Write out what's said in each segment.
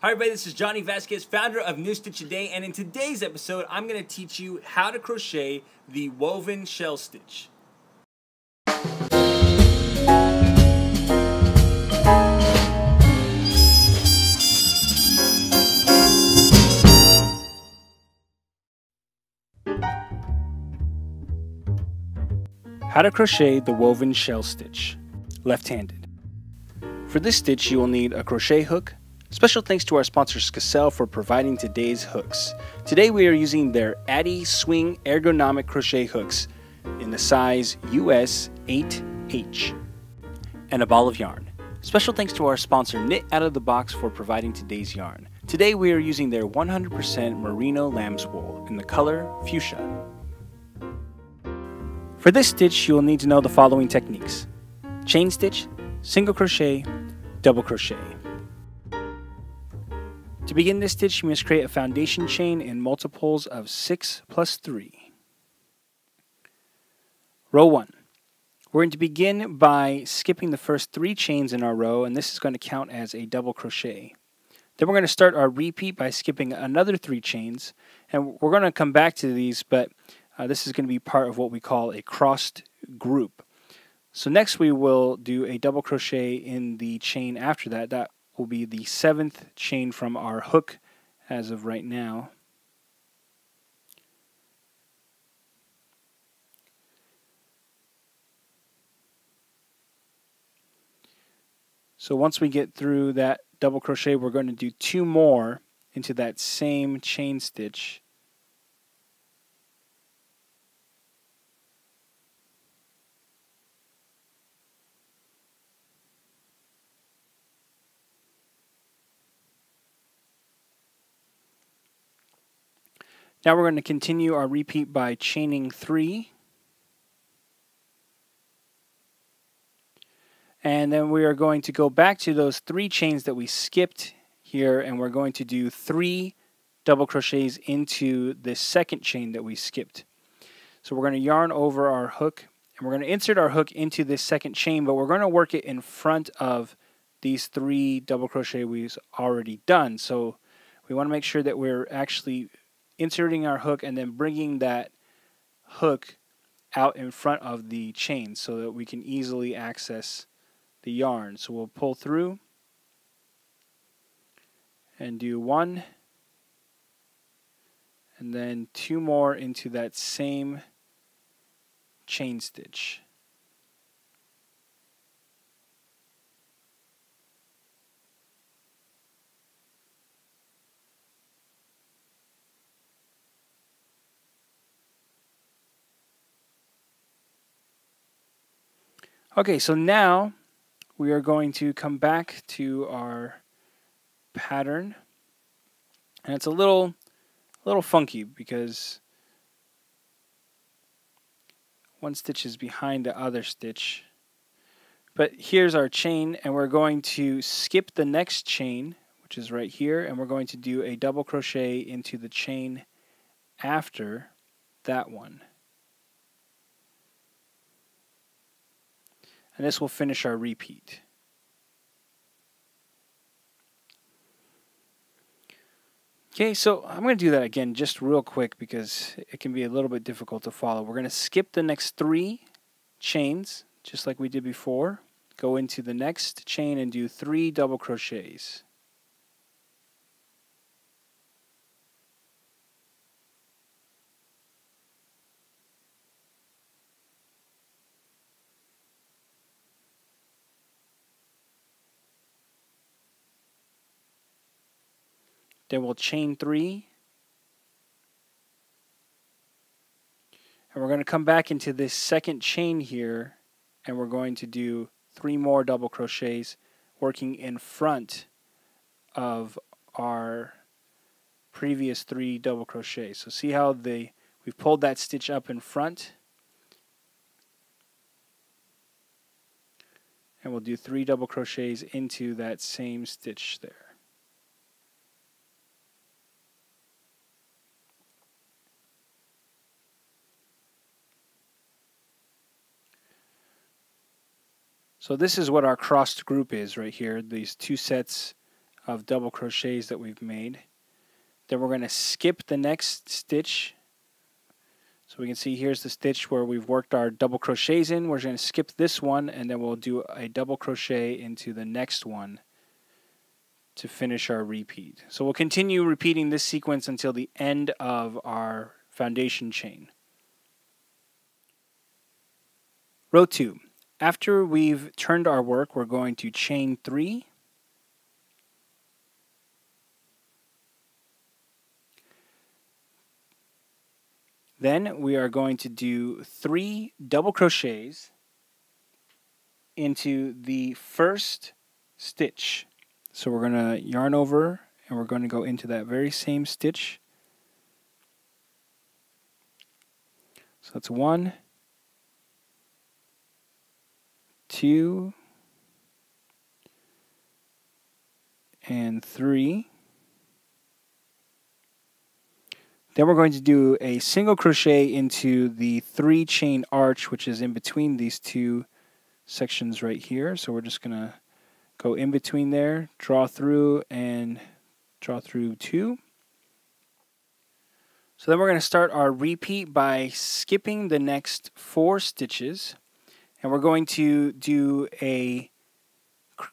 Hi everybody, this is Johnny Vasquez, founder of New Stitch A Day, and in today's episode, I'm going to teach you how to crochet the woven shell stitch. How to crochet the woven shell stitch, left-handed. For this stitch, you will need a crochet hook. Special thanks to our sponsor Crochet for providing today's hooks. Today we are using their Addy Swing ergonomic crochet hooks in the size US 8H and a ball of yarn. Special thanks to our sponsor Knit Out of the Box for providing today's yarn. Today we are using their 100% merino lamb's wool in the color fuchsia. For this stitch you will need to know the following techniques: chain stitch, single crochet, double crochet. To begin this stitch, you must create a foundation chain in multiples of 6 plus 3. Row 1. We're going to begin by skipping the first 3 chains in our row, and this is going to count as a double crochet. Then we're going to start our repeat by skipping another 3 chains, and we're going to come back to these, but this is going to be part of what we call a crossed group. So next we will do a double crochet in the chain after that. That will be the 7th chain from our hook as of right now. So once we get through that double crochet, we're going to do 2 more into that same chain stitch. Now we're going to continue our repeat by chaining 3. And then we are going to go back to those 3 chains that we skipped here, and we're going to do 3 double crochets into the second chain that we skipped. So we're going to yarn over our hook, and we're going to insert our hook into this second chain, but we're going to work it in front of these 3 double crochet we've already done. So we want to make sure that we're actually inserting our hook and then bringing that hook out in front of the chain so that we can easily access the yarn. So we'll pull through and do 1 and then 2 more into that same chain stitch. Okay, so now we are going to come back to our pattern, and it's a little funky because one stitch is behind the other stitch. But here's our chain, and we're going to skip the next chain, which is right here, and we're going to do a double crochet into the chain after that one. And this will finish our repeat. Okay, so I'm going to do that again just real quick because it can be a little bit difficult to follow. We're going to skip the next 3 chains, just like we did before. Go into the next chain and do 3 double crochets. Then we'll chain 3. And we're going to come back into this second chain here, and we're going to do 3 more double crochets working in front of our previous 3 double crochets. So see how we've pulled that stitch up in front, and we'll do 3 double crochets into that same stitch there. So this is what our crossed group is right here, these 2 sets of double crochets that we've made. Then we're going to skip the next stitch. So we can see here's the stitch where we've worked our double crochets in. We're going to skip this one, and then we'll do a double crochet into the next one to finish our repeat. So we'll continue repeating this sequence until the end of our foundation chain. Row 2. After we've turned our work, we're going to chain 3. Then we are going to do 3 double crochets into the first stitch. So we're going to yarn over and we're going to go into that very same stitch. So that's 1, 2, and 3. Then we're going to do a single crochet into the 3 chain arch, which is in between these two sections right here. So we're just going to go in between there, draw through, and draw through 2. So then we're going to start our repeat by skipping the next 4 stitches, and we're going to do a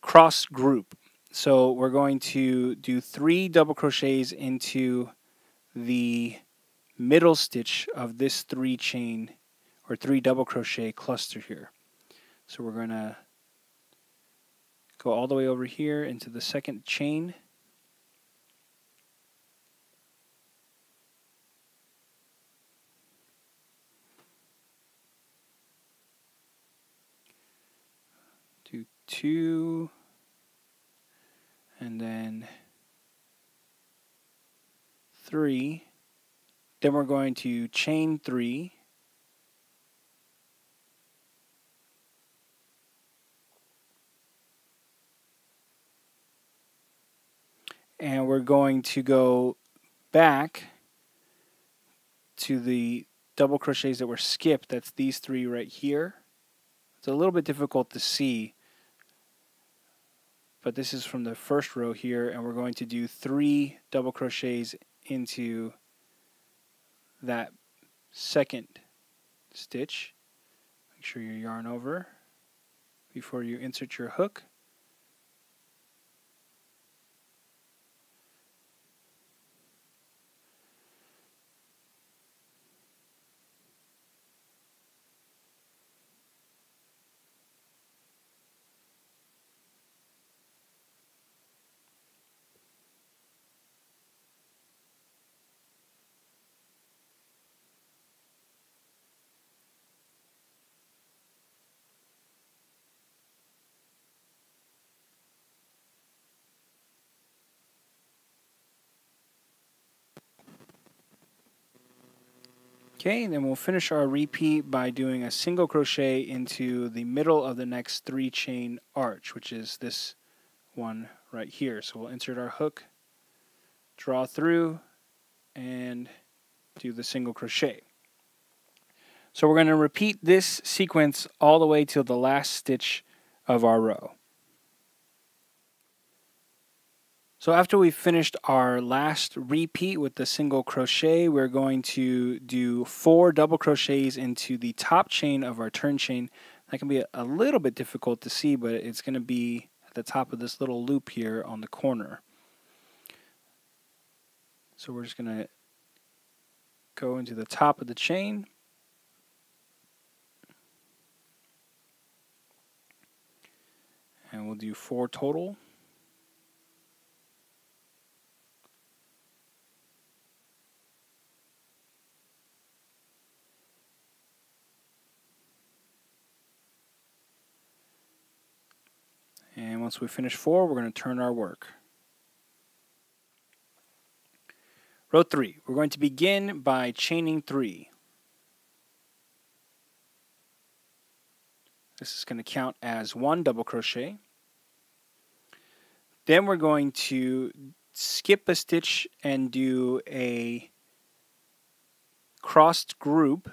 cross group. So we're going to do 3 double crochets into the middle stitch of this 3 chain or 3 double crochet cluster here. So we're going to go all the way over here into the second chain. Do 2, and then 3. Then we're going to chain 3. And we're going to go back to the double crochets that were skipped. That's these 3 right here. It's a little bit difficult to see, but this is from the first row here, and we're going to do 3 double crochets into that second stitch. Make sure you yarn over before you insert your hook. Okay, and then we'll finish our repeat by doing a single crochet into the middle of the next 3 chain arch, which is this one right here. So we'll insert our hook, draw through, and do the single crochet. So we're going to repeat this sequence all the way till the last stitch of our row. So after we've finished our last repeat with the single crochet, we're going to do 4 double crochets into the top chain of our turn chain. That can be a little bit difficult to see, but it's going to be at the top of this little loop here on the corner. So we're just going to go into the top of the chain. And we'll do 4 total. And once we finish 4, we're going to turn our work. Row 3. We're going to begin by chaining 3. This is going to count as 1 double crochet. Then we're going to skip a stitch and do a crossed group.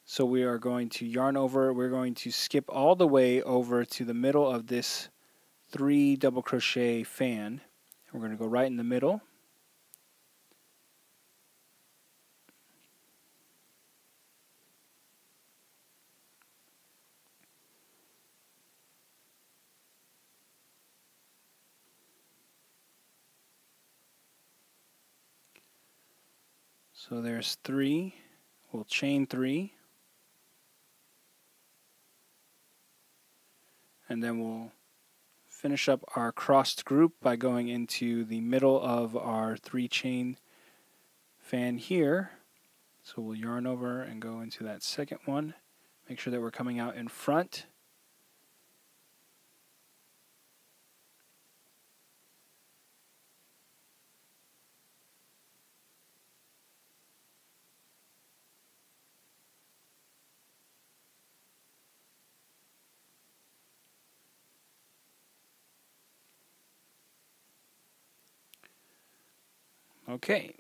So we are going to yarn over, we're going to skip all the way over to the middle of this 3 double crochet fan. We're going to go right in the middle. So there's 3. We'll chain 3. And then we'll finish up our crossed group by going into the middle of our 3 chain fan here. So we'll yarn over and go into that second one. Make sure that we're coming out in front. Okay.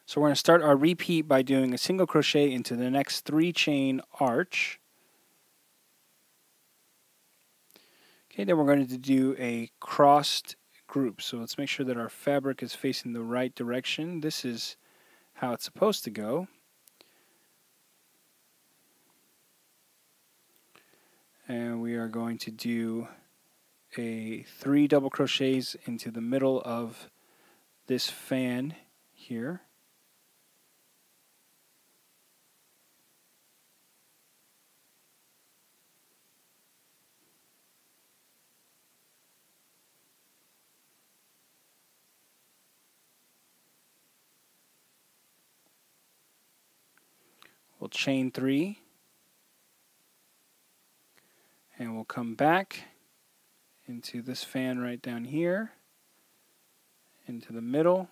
So we're going to start our repeat by doing a single crochet into the next 3 chain arch. Okay, then we're going to do a crossed group. So let's make sure that our fabric is facing the right direction. This is how it's supposed to go. And we are going to do a 3 double crochets into the middle of this fan here. We'll chain 3 and we'll come back into this fan right down here, into the middle.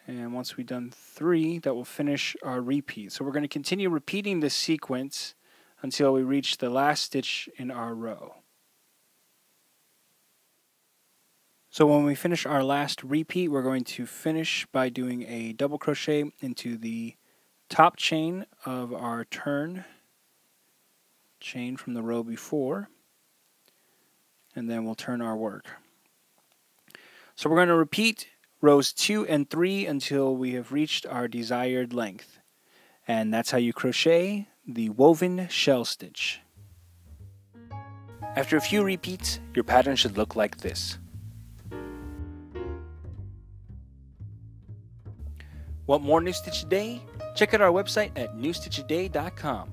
And once we've done 3, that will finish our repeat. So we're going to continue repeating this sequence until we reach the last stitch in our row. So when we finish our last repeat, we're going to finish by doing a double crochet into the top chain of our turn chain from the row before, and then we'll turn our work. So we're going to repeat rows 2 and 3 until we have reached our desired length. And that's how you crochet the woven shell stitch. After a few repeats, your pattern should look like this. Want more New Stitch a Day? Check out our website at newstitchaday.com.